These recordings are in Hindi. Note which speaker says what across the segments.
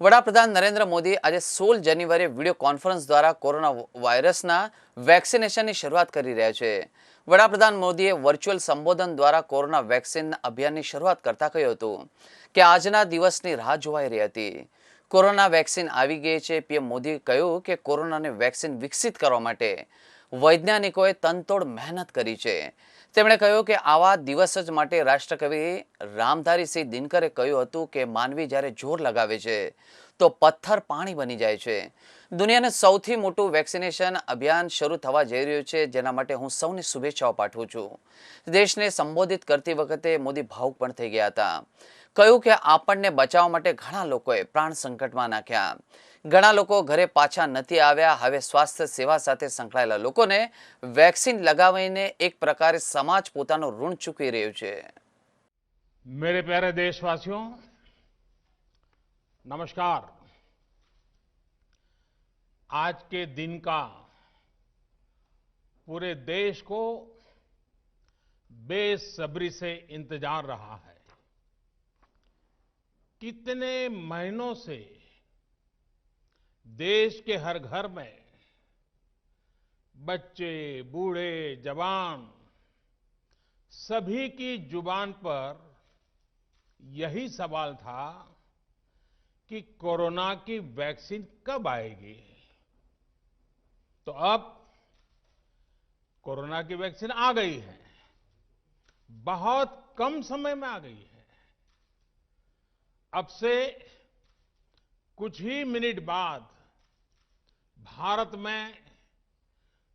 Speaker 1: વડાપ્રધાન નરેન્દ્ર મોદી આજે 16 જાન્યુઆરીએ વિડીયો કોન્ફરન્સ દ્વારા કોરોના વાયરસના વેક્સિનેશનની શરૂઆત કરી રહ્યા છે। વડાપ્રધાન મોદીએ વર્ચ્યુઅલ સંબોધન દ્વારા કોરોના વેક્સિન અભિયાનની શરૂઆત કરતા કહ્યું હતું કે આજના દિવસની રાહ જોવાઈ રહી હતી। કોરોના વેક્સિન આવી ગઈ છે। પીએમ મોદીએ કહ્યું કે કોરોનાની વેક્સિન વિકસિત કરવા માટે વૈજ્ઞાનિકોએ તનતોડ મહેનત કરી છે। તેમણે કહ્યું કે આવા દિવસ જ માટે રાષ્ટ્રકવિ રામધારી સિંહ દિનકરે કહ્યું હતું કે માનવી જ્યારે જોર લગાવે છે તો પથ્થર પાણી બની જાય છે। દુનિયાનું સૌથી મોટું વેક્સિનેશન અભિયાન શરૂ થવા જઈ રહ્યું છે, જેના માટે હું સૌને શુભેચ્છાઓ પાઠવું છું। દેશને સંબોધિત કરતી વખતે મોદી ભાવુક પણ થઈ ગયા હતા। કહ્યું કે આપણને બચાવવા માટે ઘણા લોકોએ પ્રાણ સંકટમાં નાખ્યા, ઘણા લોકો ઘરે પાછા નથી આવ્યા। હવે સ્વાસ્થ્ય સેવા સાથે સંકળાયેલા લોકોને વેક્સિન લગાવીને એક પ્રકારે સમાજ પોતાનું ઋણ ચૂકવી રહ્યું છે।
Speaker 2: मेरे प्यारे देशवासियों, नमस्कार। आज के दिन का पूरे देश को बेसब्री से इंतजार रहा है। कितने महीनों से देश के हर घर में बच्चे, बूढ़े, जवान सभी की जुबान पर यही सवाल था कि कोरोना की वैक्सीन कब आएगी। तो अब कोरोना की वैक्सीन आ गई है, बहुत कम समय में आ गई है। अब से कुछ ही मिनट बाद भारत में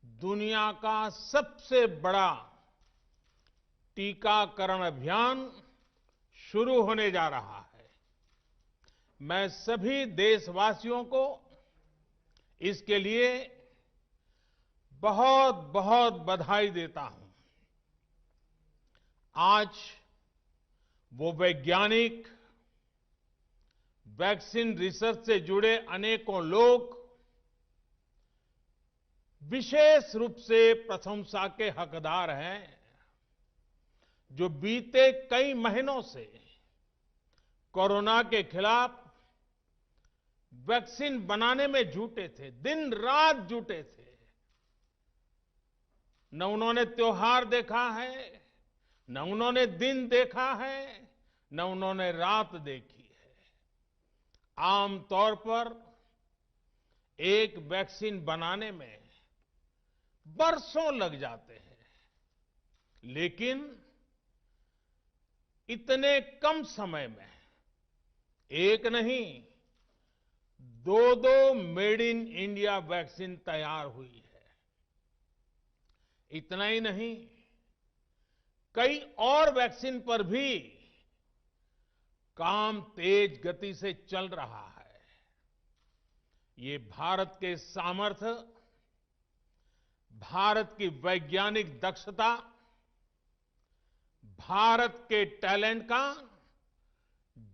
Speaker 2: दुनिया का सबसे बड़ा टीकाकरण अभियान शुरू होने जा रहा है। मैं सभी देशवासियों को इसके लिए बहुत बहुत बधाई देता हूं। आज वो वैज्ञानिक, वैक्सीन रिसर्च से जुड़े अनेकों लोग विशेष रूप से प्रशंसा के हकदार हैं, जो बीते कई महीनों से कोरोना के खिलाफ वैक्सीन बनाने में जुटे थे, दिन रात जुटे थे। न उन्होंने त्योहार देखा है, न उन्होंने दिन देखा है, न उन्होंने रात देखी है। आमतौर पर एक वैक्सीन बनाने में बरसों लग जाते हैं, लेकिन इतने कम समय में एक नहीं, दो मेड इन इंडिया वैक्सीन तैयार हुई है। इतना ही नहीं, कई और वैक्सीन पर भी काम तेज गति से चल रहा है। ये भारत के सामर्थ्य, भारत की वैज्ञानिक दक्षता, भारत के टैलेंट का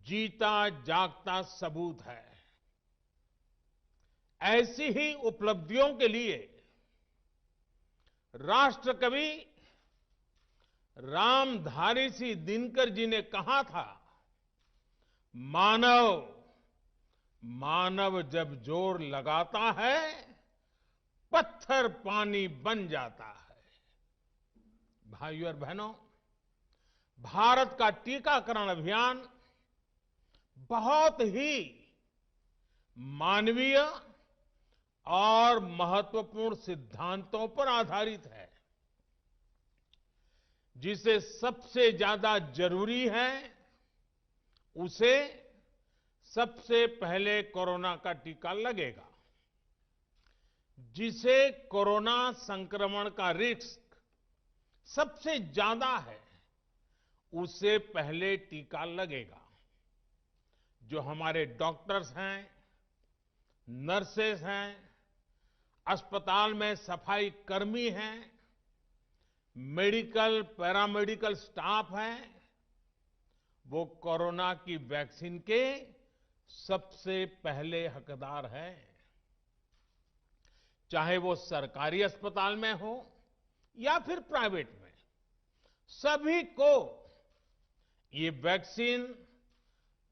Speaker 2: जीता जागता सबूत है। ऐसी ही उपलब्धियों के लिए राष्ट्रकवि रामधारी सिंह दिनकर जी ने कहा था, मानव मानव जब जोर लगाता है पत्थर पानी बन जाता है। भाइयों और बहनों, भारत का टीकाकरण अभियान बहुत ही मानवीय और महत्वपूर्ण सिद्धांतों पर आधारित है। जिसे सबसे ज्यादा जरूरी है, उसे सबसे पहले कोरोना का टीका लगेगा। जिसे कोरोना संक्रमण का रिस्क सबसे ज्यादा है, उसे पहले टीका लगेगा। जो हमारे डॉक्टर्स हैं, नर्सेस हैं, अस्पताल में सफाई कर्मी हैं, मेडिकल पैरामेडिकल स्टाफ हैं, वो कोरोना की वैक्सीन के सबसे पहले हकदार हैं। चाहे वो सरकारी अस्पताल में हो या फिर प्राइवेट में, सभी को ये वैक्सीन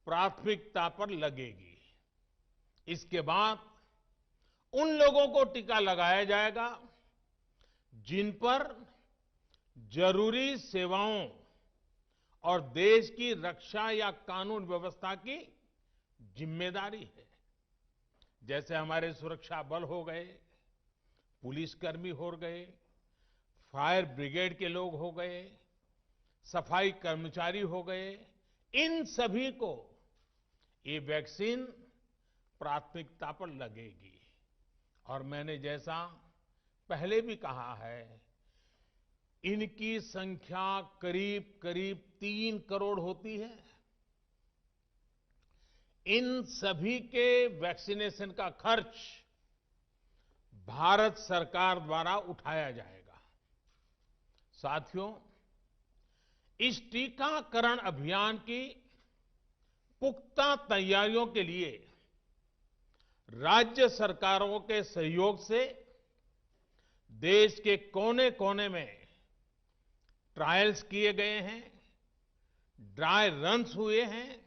Speaker 2: प्राथमिकता पर लगेगी। इसके बाद उन लोगों को टीका लगाया जाएगा जिन पर जरूरी सेवाओं और देश की रक्षा या कानून व्यवस्था की जिम्मेदारी है। जैसे हमारे सुरक्षा बल हो गए, पुलिसकर्मी हो गए, फायर ब्रिगेड के लोग हो गए, सफाई कर्मचारी हो गए, इन सभी को ये वैक्सीन प्राथमिकता पर लगेगी। और मैंने जैसा पहले भी कहा है, इनकी संख्या करीब करीब 3 करोड़ होती है। इन सभी के वैक्सीनेशन का खर्च भारत सरकार द्वारा उठाया जाएगा। साथियों, इस टीकाकरण अभियान की पुख्ता तैयारियों के लिए राज्य सरकारों के सहयोग से देश के कोने कोने में ट्रायल्स किए गए हैं, ड्राई रन्स हुए हैं।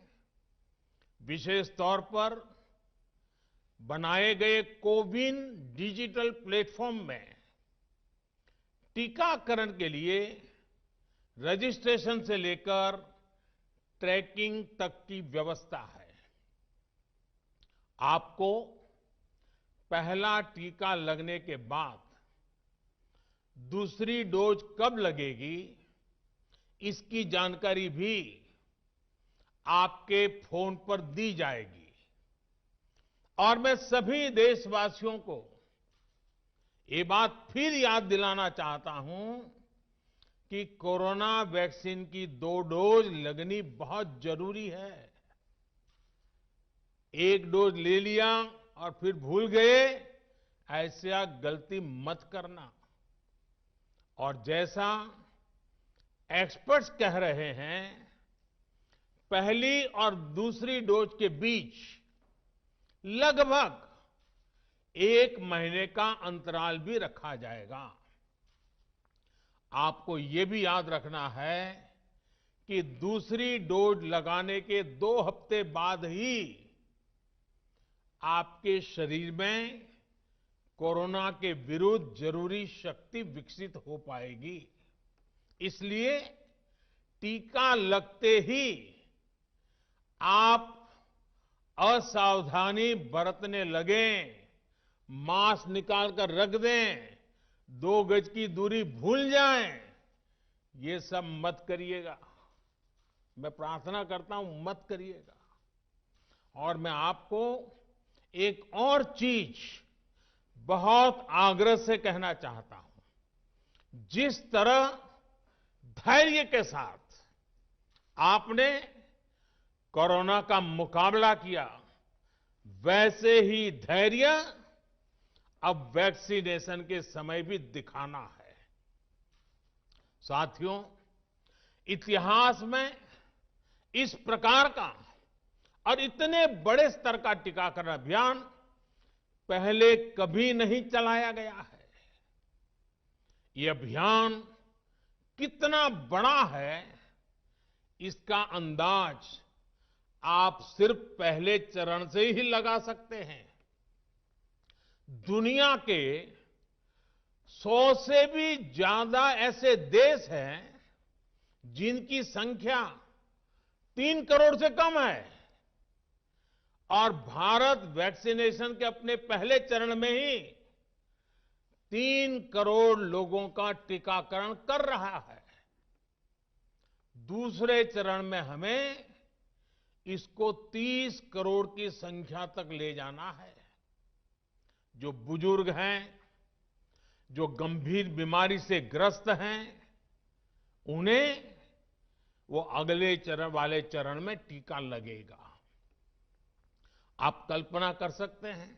Speaker 2: विशेष तौर पर बनाए गए कोविन डिजिटल प्लेटफॉर्म में टीकाकरण के लिए रजिस्ट्रेशन से लेकर ट्रैकिंग तक की व्यवस्था है। आपको पहला टीका लगने के बाद दूसरी डोज कब लगेगी, इसकी जानकारी भी आपके फोन पर दी जाएगी। और मैं सभी देशवासियों को ये बात फिर याद दिलाना चाहता हूं कि कोरोना वैक्सीन की 2 डोज लगनी बहुत जरूरी है। एक डोज ले लिया और फिर भूल गए, ऐसा गलती मत करना। और जैसा एक्सपर्ट्स कह रहे हैं, पहली और दूसरी डोज के बीच लगभग 1 महीने का अंतराल भी रखा जाएगा। आपको ये भी याद रखना है कि दूसरी डोज लगाने के 2 हफ्ते बाद ही आपके शरीर में कोरोना के विरुद्ध जरूरी शक्ति विकसित हो पाएगी। इसलिए टीका लगते ही आप असावधानी बरतने लगें, मास्क निकाल कर रख दें, 2 गज की दूरी भूल जाएं, ये सब मत करिएगा। मैं प्रार्थना करता हूं, मत करिएगा। और मैं आपको एक और चीज बहुत आग्रह से कहना चाहता हूं। जिस तरह धैर्य के साथ आपने कोरोना का मुकाबला किया, वैसे ही धैर्य अब वैक्सीनेशन के समय भी दिखाना है। साथियों, इतिहास में इस प्रकार का और इतने बड़े स्तर का टीकाकरण अभियान पहले कभी नहीं चलाया गया है। ये अभियान कितना बड़ा है, इसका अंदाज आप सिर्फ पहले चरण से ही लगा सकते हैं। दुनिया के 100 से भी ज्यादा ऐसे देश हैं जिनकी संख्या 3 करोड़ से कम है, और भारत वैक्सीनेशन के अपने पहले चरण में ही 3 करोड़ लोगों का टीकाकरण कर रहा है। दूसरे चरण में हमें इसको 30 करोड़ की संख्या तक ले जाना है। जो बुजुर्ग हैं, जो गंभीर बीमारी से ग्रस्त हैं, उन्हें वो अगले चरण वाले चरण में टीका लगेगा। आप कल्पना कर सकते हैं,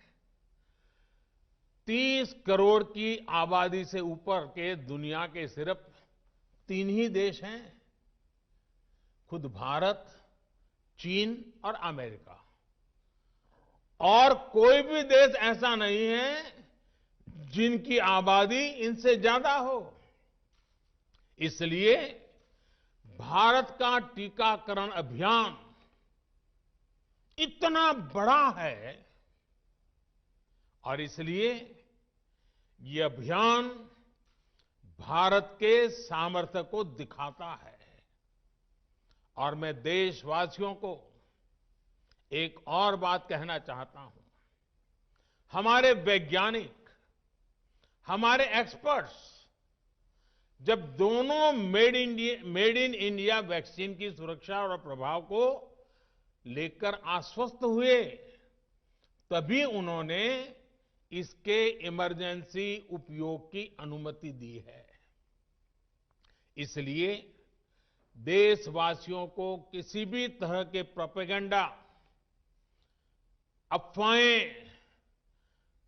Speaker 2: 30 करोड़ की आबादी से ऊपर के दुनिया के सिर्फ 3 ही देश हैं, खुद भारत, चीन और अमेरिका। और कोई भी देश ऐसा नहीं है जिनकी आबादी इनसे ज्यादा हो। इसलिए भारत का टीकाकरण अभियान इतना बड़ा है और इसलिए ये अभियान भारत के सामर्थ्य को दिखाता है। और मैं देशवासियों को एक और बात कहना चाहता हूं। हमारे वैज्ञानिक, हमारे एक्सपर्ट्स जब दोनों मेड इन इंडिया वैक्सीन की सुरक्षा और प्रभाव को लेकर आश्वस्त हुए, तभी उन्होंने इसके इमरजेंसी उपयोग की अनुमति दी है। इसलिए देशवासियों को किसी भी तरह के प्रोपेगेंडा, अफवाहें,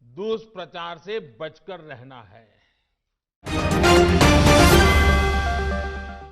Speaker 2: दुष्प्रचार से बचकर रहना है।